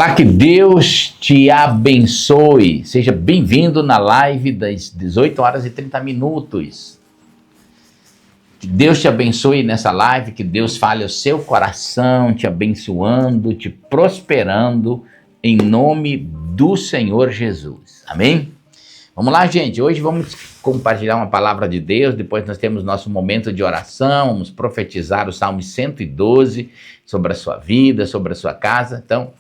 Olá, que Deus te abençoe. Seja bem-vindo na live das 18 horas e 30 minutos. Que Deus te abençoe nessa live, que Deus fale ao seu coração, te abençoando, te prosperando, em nome do Senhor Jesus. Amém? Vamos lá, gente. Hoje vamos compartilhar uma palavra de Deus, depois nós temos nosso momento de oração, vamos profetizar o Salmo 112 sobre a sua vida, sobre a sua casa. Então,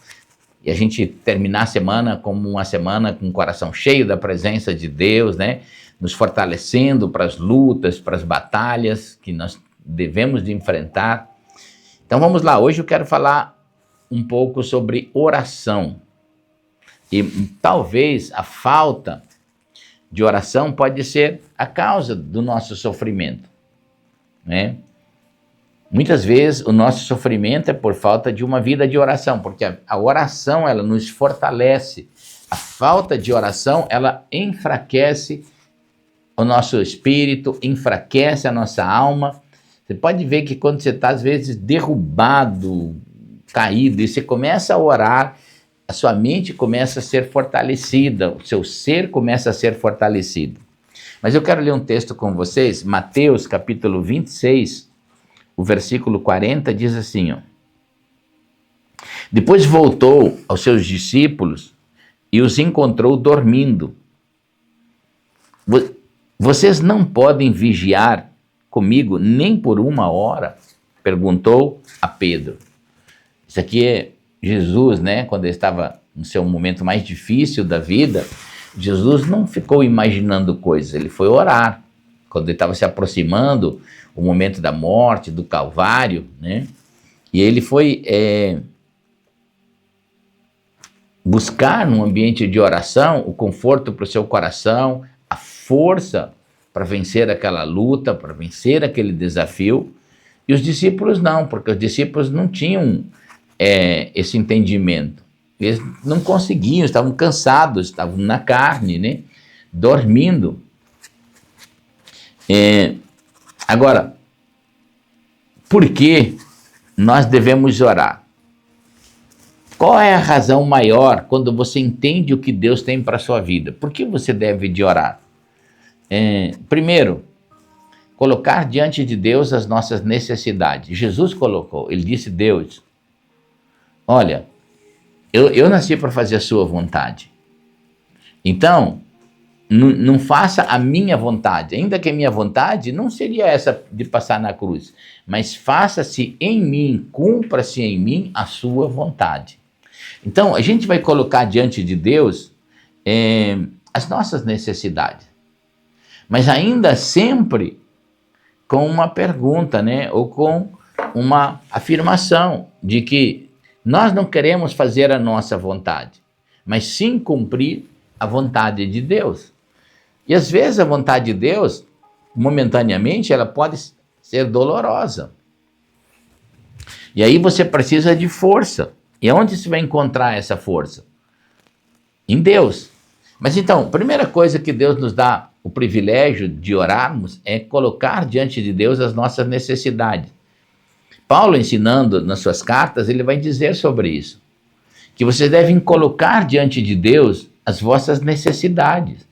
e a gente terminar a semana como uma semana com o coração cheio da presença de Deus, né? Nos fortalecendo para as lutas, para as batalhas que nós devemos de enfrentar. Então vamos lá, hoje eu quero falar um pouco sobre oração. E talvez a falta de oração pode ser a causa do nosso sofrimento, né? Muitas vezes o nosso sofrimento é por falta de uma vida de oração, porque a oração ela nos fortalece. A falta de oração ela enfraquece o nosso espírito, enfraquece a nossa alma. Você pode ver que quando você está às vezes derrubado, caído, e você começa a orar, a sua mente começa a ser fortalecida, o seu ser começa a ser fortalecido. Mas eu quero ler um texto com vocês, Mateus capítulo 26, o versículo 40 diz assim, ó. Depois voltou aos seus discípulos e os encontrou dormindo. Vocês não podem vigiar comigo nem por uma hora? Perguntou a Pedro. Isso aqui é Jesus, né? Quando ele estava no seu momento mais difícil da vida, Jesus não ficou imaginando coisas, ele foi orar. Quando ele estava se aproximando o momento da morte, do Calvário, né? E ele foi buscar num ambiente de oração o conforto para o seu coração, a força para vencer aquela luta, para vencer aquele desafio. E os discípulos não, porque os discípulos não tinham esse entendimento. Eles não conseguiam, estavam cansados, estavam na carne, né? Dormindo. Agora, por que nós devemos orar? Qual é a razão maior quando você entende o que Deus tem para a sua vida? Por que você deve de orar? Primeiro, colocar diante de Deus as nossas necessidades. Jesus colocou, ele disse, Deus, olha, eu nasci para fazer a sua vontade. Então, não faça a minha vontade, ainda que a minha vontade não seria essa de passar na cruz, mas faça-se em mim, cumpra-se em mim a sua vontade. Então, a gente vai colocar diante de Deus as nossas necessidades, mas ainda sempre com uma pergunta, né? Ou com uma afirmação de que nós não queremos fazer a nossa vontade, mas sim cumprir a vontade de Deus. E às vezes a vontade de Deus, momentaneamente, ela pode ser dolorosa. E aí você precisa de força. E onde você vai encontrar essa força? Em Deus. Mas então, a primeira coisa que Deus nos dá o privilégio de orarmos é colocar diante de Deus as nossas necessidades. Paulo, ensinando nas suas cartas, ele vai dizer sobre isso. Que vocês devem colocar diante de Deus as vossas necessidades.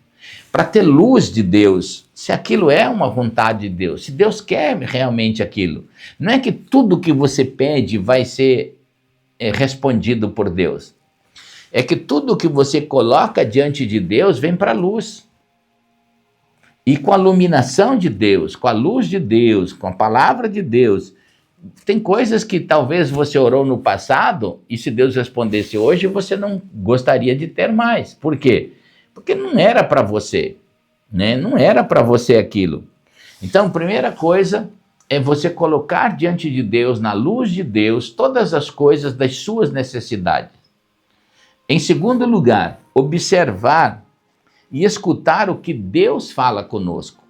Para ter luz de Deus, se aquilo é uma vontade de Deus, se Deus quer realmente aquilo. Não é que tudo que você pede vai ser respondido por Deus. É que tudo que você coloca diante de Deus vem para a luz. E com a iluminação de Deus, com a luz de Deus, com a palavra de Deus, tem coisas que talvez você orou no passado e se Deus respondesse hoje, você não gostaria de ter mais. Por quê? Porque não era para você, né? Não era para você aquilo. Então, a primeira coisa é você colocar diante de Deus, na luz de Deus, todas as coisas das suas necessidades. Em segundo lugar, observar e escutar o que Deus fala conosco.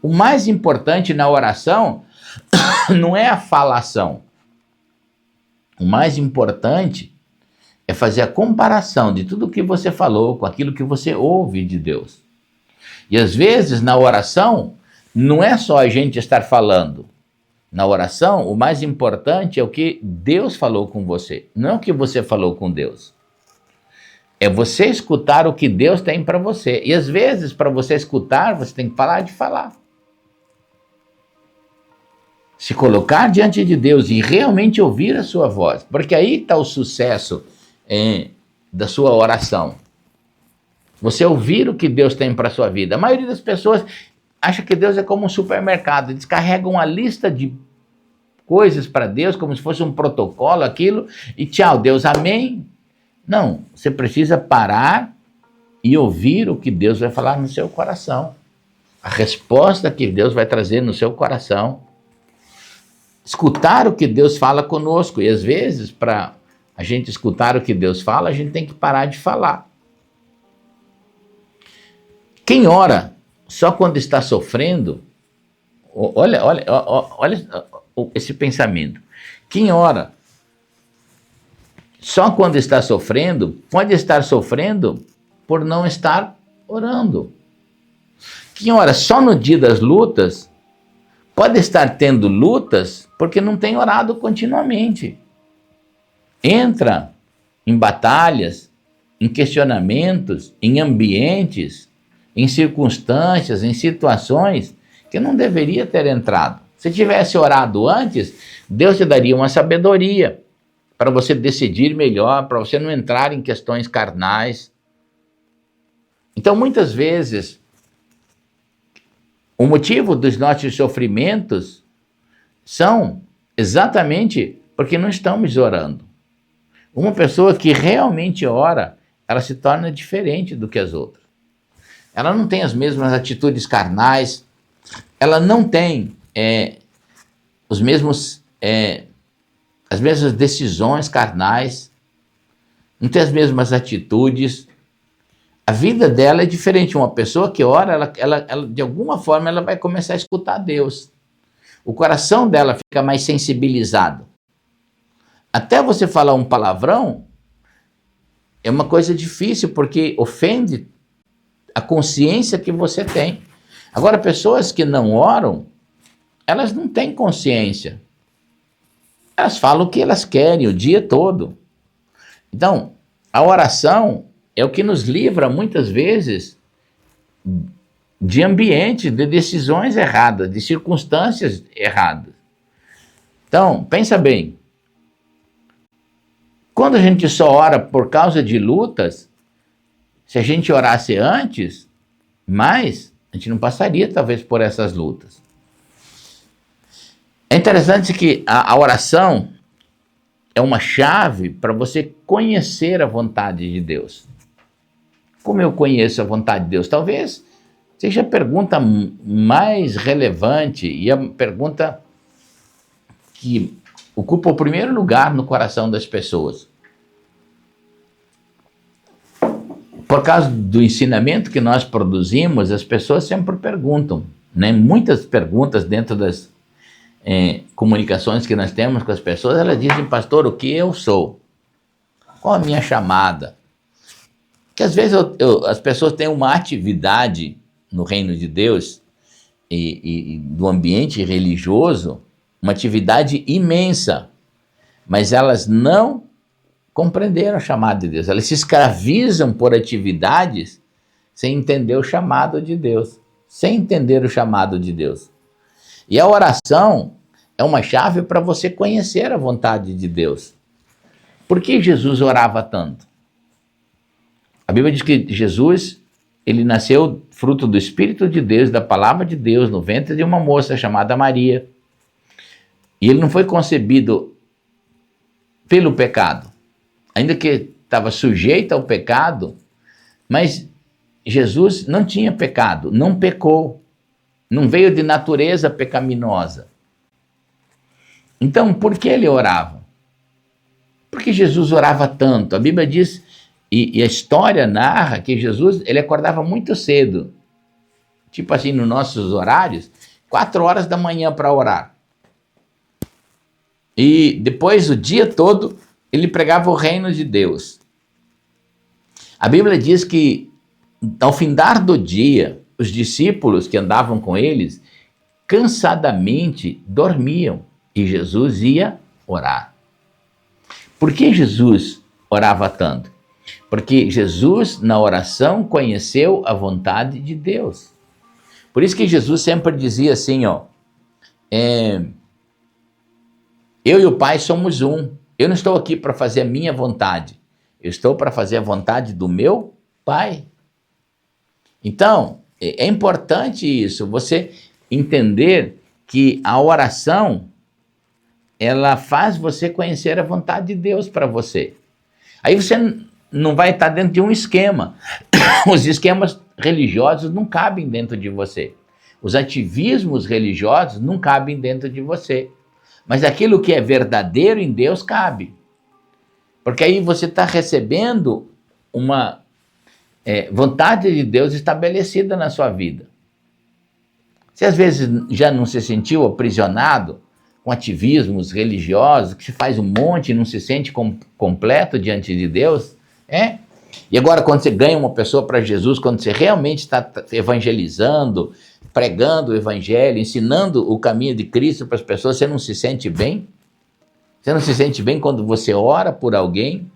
O mais importante na oração não é a falação. O mais importante é fazer a comparação de tudo o que você falou com aquilo que você ouve de Deus. E às vezes na oração, não é só a gente estar falando, Na oração, o mais importante é o que Deus falou com você, não é o que você falou com Deus. É você escutar o que Deus tem para você. E às vezes, para você escutar, você tem que parar de falar. Se colocar diante de Deus e realmente ouvir a sua voz, porque aí está o sucesso da sua oração. Você ouvir o que Deus tem para a sua vida. A maioria das pessoas acha que Deus é como um supermercado, eles carregam uma lista de coisas para Deus, como se fosse um protocolo, aquilo, e tchau, Deus, amém. Não, você precisa parar e ouvir o que Deus vai falar no seu coração. A resposta que Deus vai trazer no seu coração. Escutar o que Deus fala conosco. E às vezes, para a gente escutar o que Deus fala, a gente tem que parar de falar. Quem ora só quando está sofrendo, olha esse pensamento. Quem ora só quando está sofrendo, pode estar sofrendo por não estar orando. Quem ora só no dia das lutas, pode estar tendo lutas porque não tem orado continuamente. Entra em batalhas, em questionamentos, em ambientes, em circunstâncias, em situações que não deveria ter entrado. Se tivesse orado antes, Deus te daria uma sabedoria para você decidir melhor, para você não entrar em questões carnais. Então, muitas vezes, o motivo dos nossos sofrimentos são exatamente porque não estamos orando. Uma pessoa que realmente ora, ela se torna diferente do que as outras. Ela não tem as mesmas atitudes carnais, ela não tem as mesmas decisões carnais, não tem as mesmas atitudes. A vida dela é diferente. Uma pessoa que ora, ela de alguma forma, ela vai começar a escutar Deus. O coração dela fica mais sensibilizado. Até você falar um palavrão, é uma coisa difícil, porque ofende a consciência que você tem. Agora, pessoas que não oram, elas não têm consciência. Elas falam o que elas querem o dia todo. Então, a oração é o que nos livra, muitas vezes, de ambientes, de decisões erradas, de circunstâncias erradas. Então, pensa bem. Quando a gente só ora por causa de lutas, se a gente orasse antes, mais, a gente não passaria, talvez, por essas lutas. É interessante que a oração é uma chave para você conhecer a vontade de Deus. Como eu conheço a vontade de Deus? Talvez seja a pergunta mais relevante e a pergunta que ocupa o primeiro lugar no coração das pessoas. Por causa do ensinamento que nós produzimos, as pessoas sempre perguntam, né? Muitas perguntas dentro das comunicações que nós temos com as pessoas, elas dizem, pastor, o que eu sou? Qual a minha chamada? Que às vezes as pessoas têm uma atividade no reino de Deus e do ambiente religioso, uma atividade imensa, mas elas não compreenderam a chamada de Deus. Elas se escravizam por atividades sem entender o chamado de Deus. Sem entender o chamado de Deus. E a oração é uma chave para você conhecer a vontade de Deus. Por que Jesus orava tanto? A Bíblia diz que Jesus, ele nasceu fruto do Espírito de Deus, da palavra de Deus, no ventre de uma moça chamada Maria. E ele não foi concebido pelo pecado. Ainda que estava sujeito ao pecado, mas Jesus não tinha pecado, não pecou, não veio de natureza pecaminosa. Então, por que ele orava? Porque Jesus orava tanto. A Bíblia diz, e a história narra que Jesus, ele acordava muito cedo, tipo assim, nos nossos horários, 4 horas da manhã para orar. E depois, o dia todo, ele pregava o reino de Deus. A Bíblia diz que, ao findar do dia, os discípulos que andavam com eles, cansadamente dormiam. E Jesus ia orar. Por que Jesus orava tanto? Porque Jesus, na oração, conheceu a vontade de Deus. Por isso que Jesus sempre dizia assim, ó, eu e o Pai somos um. Eu não estou aqui para fazer a minha vontade. Eu estou para fazer a vontade do meu Pai. Então, é importante isso, você entender que a oração, ela faz você conhecer a vontade de Deus para você. Aí você não vai estar dentro de um esquema. Os esquemas religiosos não cabem dentro de você. Os ativismos religiosos não cabem dentro de você. Mas aquilo que é verdadeiro em Deus cabe. Porque aí você está recebendo uma vontade de Deus estabelecida na sua vida. Você às vezes já não se sentiu aprisionado com ativismos religiosos, que se faz um monte e não se sente completo diante de Deus? E agora quando você ganha uma pessoa para Jesus, quando você realmente está evangelizando, pregando o evangelho, ensinando o caminho de Cristo para as pessoas, você não se sente bem? Você não se sente bem quando você ora por alguém?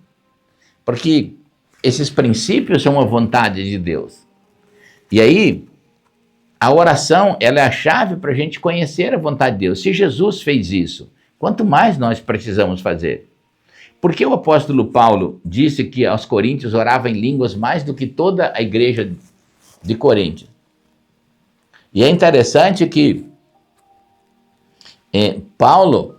Porque esses princípios são a vontade de Deus. E aí, a oração, ela é a chave para a gente conhecer a vontade de Deus. Se Jesus fez isso, quanto mais nós precisamos fazer? Por que o apóstolo Paulo disse que aos coríntios orava em línguas mais do que toda a igreja de Corinto? E é interessante que Paulo,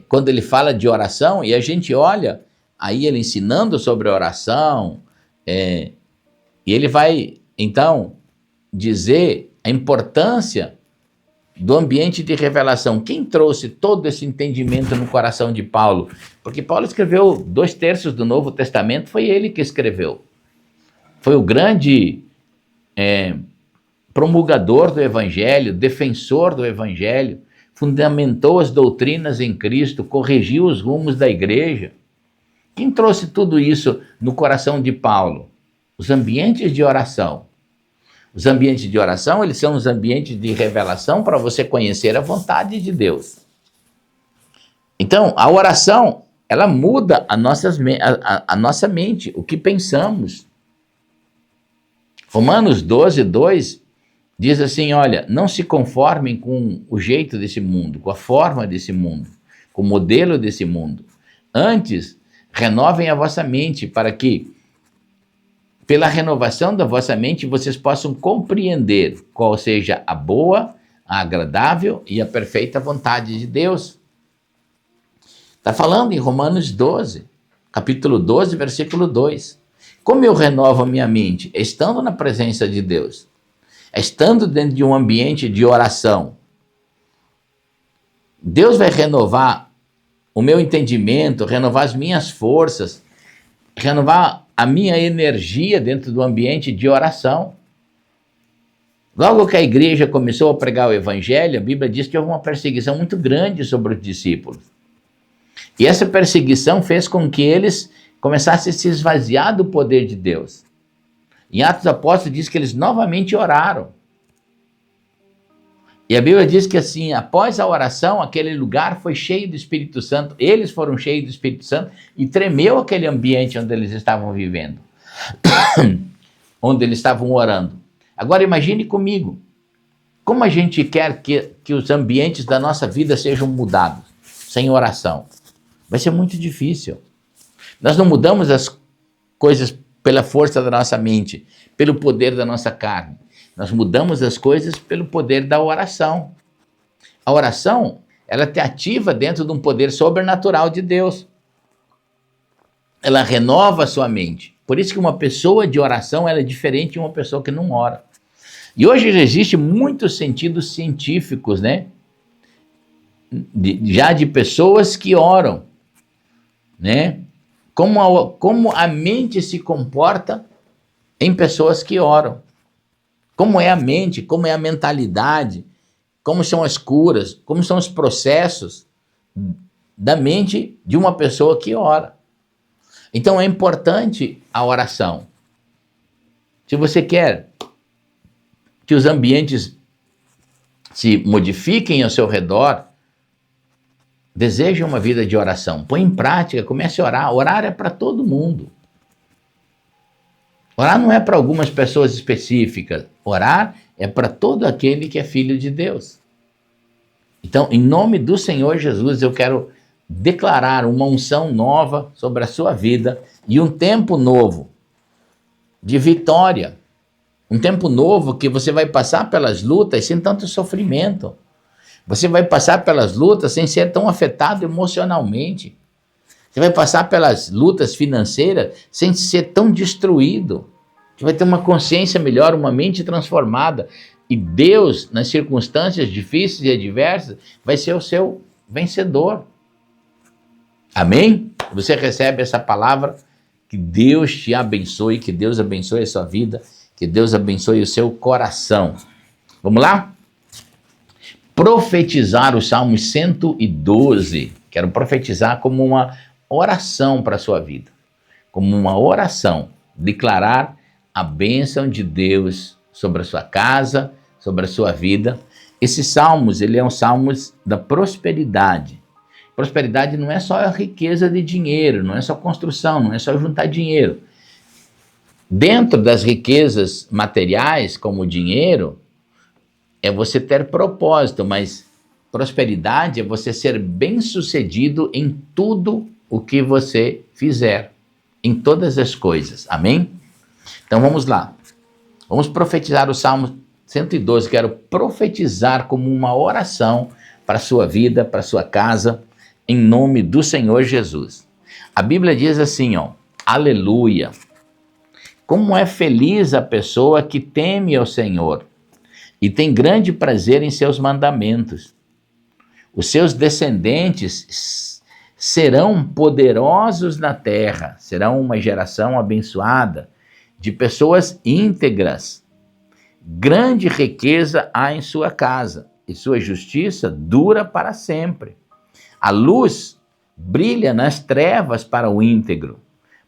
quando ele fala de oração, e a gente olha aí ele ensinando sobre a oração, e ele vai, então, dizer a importância do ambiente de revelação. Quem trouxe todo esse entendimento no coração de Paulo? Porque Paulo escreveu 2/3 do Novo Testamento, foi ele que escreveu. Foi o grande promulgador do Evangelho, defensor do Evangelho, fundamentou as doutrinas em Cristo, corrigiu os rumos da igreja. Quem trouxe tudo isso no coração de Paulo? Os ambientes de oração. Os ambientes de oração, eles são os ambientes de revelação para você conhecer a vontade de Deus. Então, a oração, ela muda a nossa mente, o que pensamos. Romanos 12:2 diz assim, olha, não se conformem com o jeito desse mundo, com a forma desse mundo, com o modelo desse mundo. Antes, renovem a vossa mente para que, pela renovação da vossa mente, vocês possam compreender qual seja a boa, a agradável e a perfeita vontade de Deus. Está falando em Romanos 12, capítulo 12, versículo 2. Como eu renovo a minha mente? Estando na presença de Deus. Estando dentro de um ambiente de oração. Deus vai renovar o meu entendimento, renovar as minhas forças, renovar a minha energia dentro do ambiente de oração. Logo que a igreja começou a pregar o evangelho, a Bíblia diz que houve uma perseguição muito grande sobre os discípulos. E essa perseguição fez com que eles começassem a se esvaziar do poder de Deus. Em Atos dos Apóstolos diz que eles novamente oraram. E a Bíblia diz que assim, após a oração, aquele lugar foi cheio do Espírito Santo, eles foram cheios do Espírito Santo e tremeu aquele ambiente onde eles estavam vivendo, onde eles estavam orando. Agora imagine comigo, como a gente quer que os ambientes da nossa vida sejam mudados sem oração? Vai ser muito difícil. Nós não mudamos as coisas pela força da nossa mente, pelo poder da nossa carne. Nós mudamos as coisas pelo poder da oração. A oração, ela te ativa dentro de um poder sobrenatural de Deus. Ela renova a sua mente. Por isso que uma pessoa de oração, ela é diferente de uma pessoa que não ora. E hoje já existe muitos sentidos científicos, né? Já de pessoas que oram, né? Como a mente se comporta em pessoas que oram. Como é a mente, como é a mentalidade, como são as curas, como são os processos da mente de uma pessoa que ora. Então é importante a oração. Se você quer que os ambientes se modifiquem ao seu redor, Deseja uma vida de oração. Põe em prática, comece a orar. Orar é para todo mundo. Orar não é para algumas pessoas específicas. Orar é para todo aquele que é filho de Deus. Então, em nome do Senhor Jesus, eu quero declarar uma unção nova sobre a sua vida e um tempo novo de vitória. Um tempo novo que você vai passar pelas lutas sem tanto sofrimento. Você vai passar pelas lutas sem ser tão afetado emocionalmente. Você vai passar pelas lutas financeiras sem ser tão destruído. Você vai ter uma consciência melhor, uma mente transformada. E Deus, nas circunstâncias difíceis e adversas, vai ser o seu vencedor. Amém? Você recebe essa palavra, que Deus te abençoe, que Deus abençoe a sua vida, que Deus abençoe o seu coração. Vamos lá? Profetizar o Salmo 112. Quero profetizar como uma oração para a sua vida. Como uma oração. Declarar a bênção de Deus sobre a sua casa, sobre a sua vida. Esses salmos, ele é um salmos da prosperidade. Prosperidade não é só a riqueza de dinheiro, não é só construção, não é só juntar dinheiro. Dentro das riquezas materiais, como o dinheiro, é você ter propósito, mas prosperidade é você ser bem-sucedido em tudo o que você fizer, em todas as coisas. Amém? Então vamos lá. Vamos profetizar o Salmo 112. Quero profetizar como uma oração para a sua vida, para a sua casa, em nome do Senhor Jesus. A Bíblia diz assim, ó, aleluia. Como é feliz a pessoa que teme ao Senhor e tem grande prazer em seus mandamentos. Os seus descendentes serão poderosos na terra, serão uma geração abençoada de pessoas íntegras. Grande riqueza há em sua casa e sua justiça dura para sempre. A luz brilha nas trevas para o íntegro,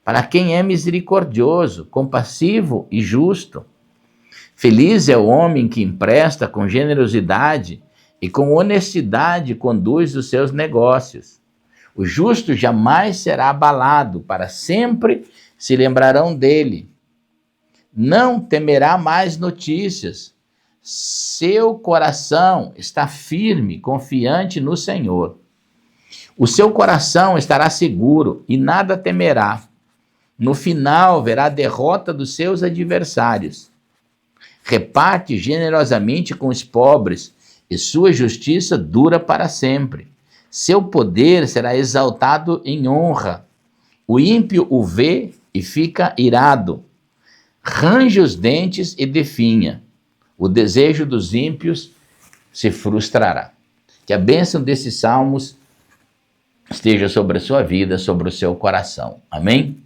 para quem é misericordioso, compassivo e justo. Feliz é o homem que empresta com generosidade e com honestidade conduz os seus negócios. O justo jamais será abalado, para sempre se lembrarão dele. Não temerá mais notícias. Seu coração está firme, confiante no Senhor. O seu coração estará seguro e nada temerá. No final verá a derrota dos seus adversários. Reparte generosamente com os pobres, e sua justiça dura para sempre. Seu poder será exaltado em honra. O ímpio o vê e fica irado. Range os dentes e definha. O desejo dos ímpios se frustrará. Que a bênção desses salmos esteja sobre a sua vida, sobre o seu coração. Amém?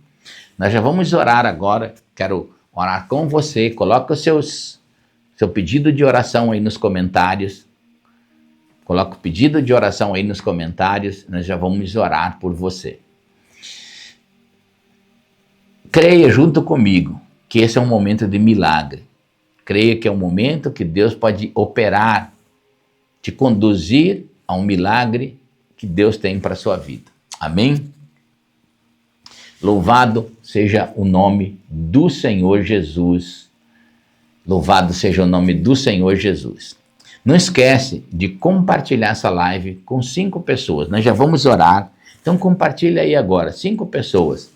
Nós já vamos orar agora. Quero orar com você. Coloca o seu pedido de oração aí nos comentários. Coloca o pedido de oração aí nos comentários. Nós já vamos orar por você. Creia junto comigo que esse é um momento de milagre. Creia que é um momento que Deus pode operar, te conduzir a um milagre que Deus tem para a sua vida. Amém? Louvado seja o nome do Senhor Jesus. Louvado seja o nome do Senhor Jesus. Não esquece de compartilhar essa live com 5 pessoas. Nós já vamos orar. Então compartilha aí agora, 5 pessoas.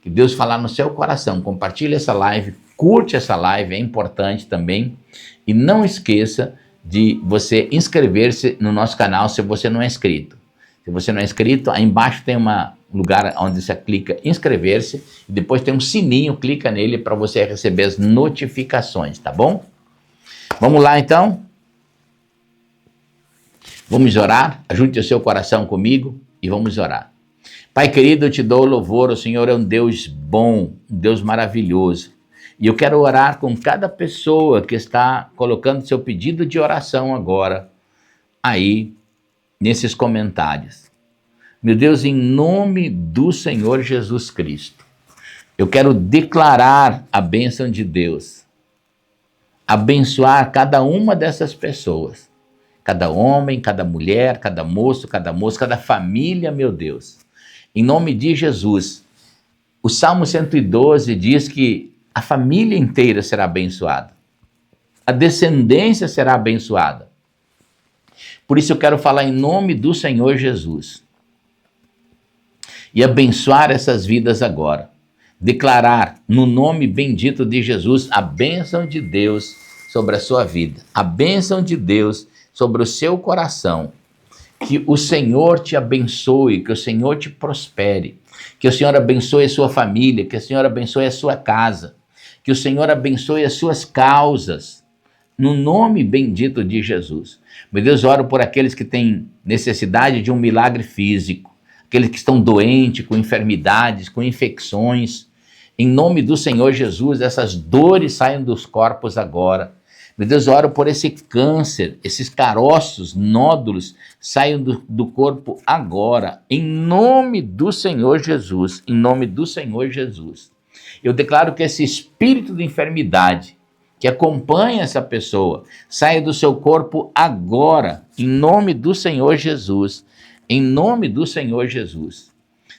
Que Deus falar no seu coração. Compartilha essa live, curte essa live, é importante também. E não esqueça de você inscrever-se no nosso canal se você não é inscrito. Se você não é inscrito, aí embaixo tem um lugar onde você clica inscrever-se e depois tem um sininho, clica nele para você receber as notificações, tá bom? Vamos lá então? Vamos orar? Ajunte o seu coração comigo e vamos orar. Pai querido, eu te dou louvor, o Senhor é um Deus bom, um Deus maravilhoso. E eu quero orar com cada pessoa que está colocando seu pedido de oração agora, aí, nesses comentários. Meu Deus, em nome do Senhor Jesus Cristo, eu quero declarar a bênção de Deus, abençoar cada uma dessas pessoas, cada homem, cada mulher, cada moço, cada moça, cada família, meu Deus. Em nome de Jesus. O Salmo 112 diz que a família inteira será abençoada. A descendência será abençoada. Por isso eu quero falar em nome do Senhor Jesus. E abençoar essas vidas agora. Declarar no nome bendito de Jesus a bênção de Deus sobre a sua vida. A bênção de Deus sobre o seu coração. Que o Senhor te abençoe, que o Senhor te prospere. Que o Senhor abençoe a sua família, que o Senhor abençoe a sua casa. Que o Senhor abençoe as suas causas. No nome bendito de Jesus. Meu Deus, oro por aqueles que têm necessidade de um milagre físico. Aqueles que estão doentes, com enfermidades, com infecções. Em nome do Senhor Jesus, essas dores saiam dos corpos agora. Meu Deus, oro por esse câncer, esses caroços, nódulos, saiam do corpo agora. Em nome do Senhor Jesus. Em nome do Senhor Jesus. Eu declaro que esse espírito de enfermidade que acompanha essa pessoa saia do seu corpo agora. Em nome do Senhor Jesus. Em nome do Senhor Jesus.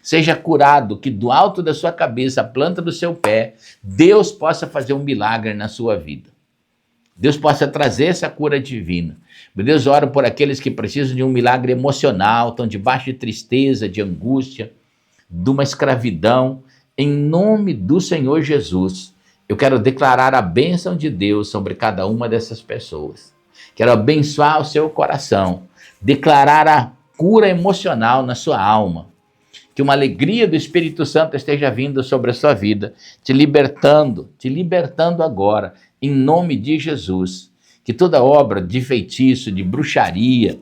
Seja curado, que do alto da sua cabeça, a planta do seu pé, Deus possa fazer um milagre na sua vida. Deus possa trazer essa cura divina. Meu Deus, oro por aqueles que precisam de um milagre emocional, estão debaixo de tristeza, de angústia, de uma escravidão. Em nome do Senhor Jesus, eu quero declarar a bênção de Deus sobre cada uma dessas pessoas. Quero abençoar o seu coração, declarar a cura emocional na sua alma. Que uma alegria do Espírito Santo esteja vindo sobre a sua vida, te libertando agora, em nome de Jesus. Que toda obra de feitiço, de bruxaria,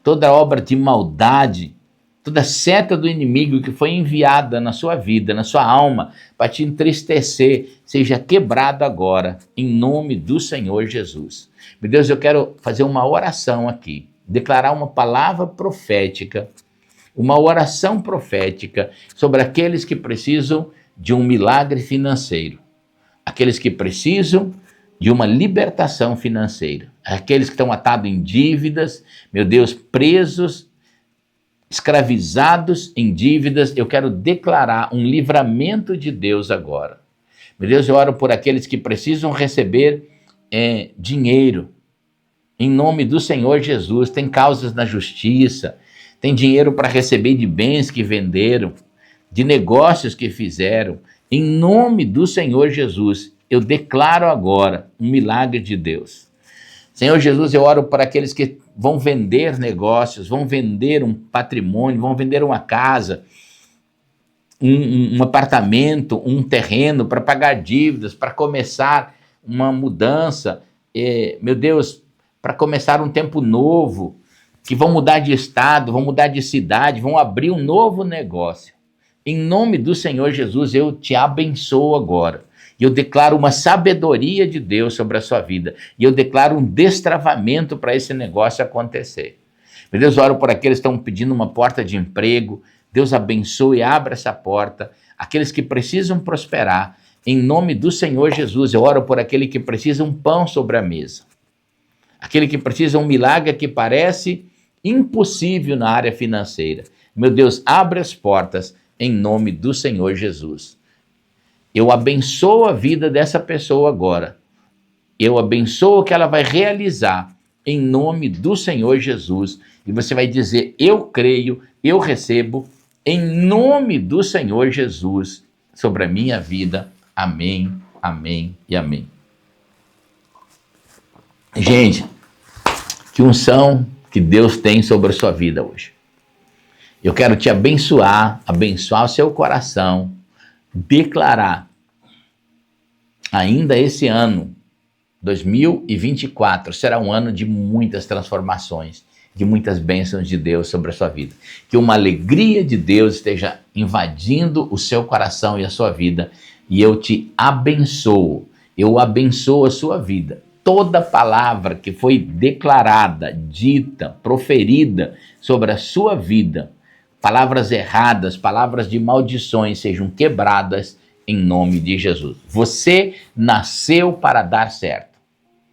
toda obra de maldade, toda seta do inimigo que foi enviada na sua vida, na sua alma, para te entristecer, seja quebrado agora, em nome do Senhor Jesus. Meu Deus, eu quero fazer uma oração aqui, declarar uma palavra profética, uma oração profética sobre aqueles que precisam de um milagre financeiro, aqueles que precisam de uma libertação financeira, aqueles que estão atados em dívidas, meu Deus, presos, escravizados em dívidas. Eu quero declarar um livramento de Deus agora. Meu Deus, eu oro por aqueles que precisam receber dinheiro, em nome do Senhor Jesus. Tem causas na justiça, tem dinheiro para receber de bens que venderam, de negócios que fizeram. Em nome do Senhor Jesus, eu declaro agora um milagre de Deus. Senhor Jesus, eu oro para aqueles que vão vender negócios, vão vender um patrimônio, vão vender uma casa, um apartamento, um terreno para pagar dívidas, para começar uma mudança, meu Deus, para começar um tempo novo, que vão mudar de estado, vão mudar de cidade, vão abrir um novo negócio. Em nome do Senhor Jesus, eu te abençoo agora. E eu declaro uma sabedoria de Deus sobre a sua vida. E eu declaro um destravamento para esse negócio acontecer. Meu Deus, oro por aqueles que estão pedindo uma porta de emprego. Deus abençoe e abra essa porta. Aqueles que precisam prosperar. Em nome do Senhor Jesus, eu oro por aquele que precisa um pão sobre a mesa. Aquele que precisa um milagre que parece impossível na área financeira. Meu Deus, abre as portas em nome do Senhor Jesus. Eu abençoo a vida dessa pessoa agora. Eu abençoo o que ela vai realizar em nome do Senhor Jesus. E você vai dizer, eu creio, eu recebo, em nome do Senhor Jesus, sobre a minha vida. Amém, amém e amém. Gente, que unção que Deus tem sobre a sua vida hoje. Eu quero te abençoar, abençoar o seu coração, declarar ainda esse ano, 2024, será um ano de muitas transformações, de muitas bênçãos de Deus sobre a sua vida. Que uma alegria de Deus esteja invadindo o seu coração e a sua vida, e eu te abençoo, eu abençoo a sua vida. Toda palavra que foi declarada, dita, proferida sobre a sua vida, palavras erradas, palavras de maldições sejam quebradas em nome de Jesus. Você nasceu para dar certo.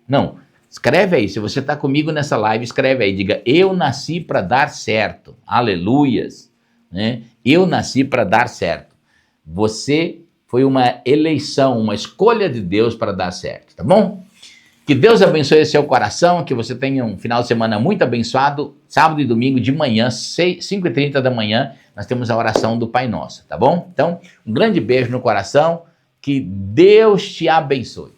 Não, Escreve aí, se você está comigo nessa live, escreve aí, diga, eu nasci para dar certo, aleluias, né? Eu nasci para dar certo. Você foi uma eleição, uma escolha de Deus para dar certo, tá bom? Que Deus abençoe seu coração, que você tenha um final de semana muito abençoado. Sábado e domingo de manhã, 5h30 da manhã, nós temos a oração do Pai Nosso, tá bom? Então, um grande beijo no coração, que Deus te abençoe.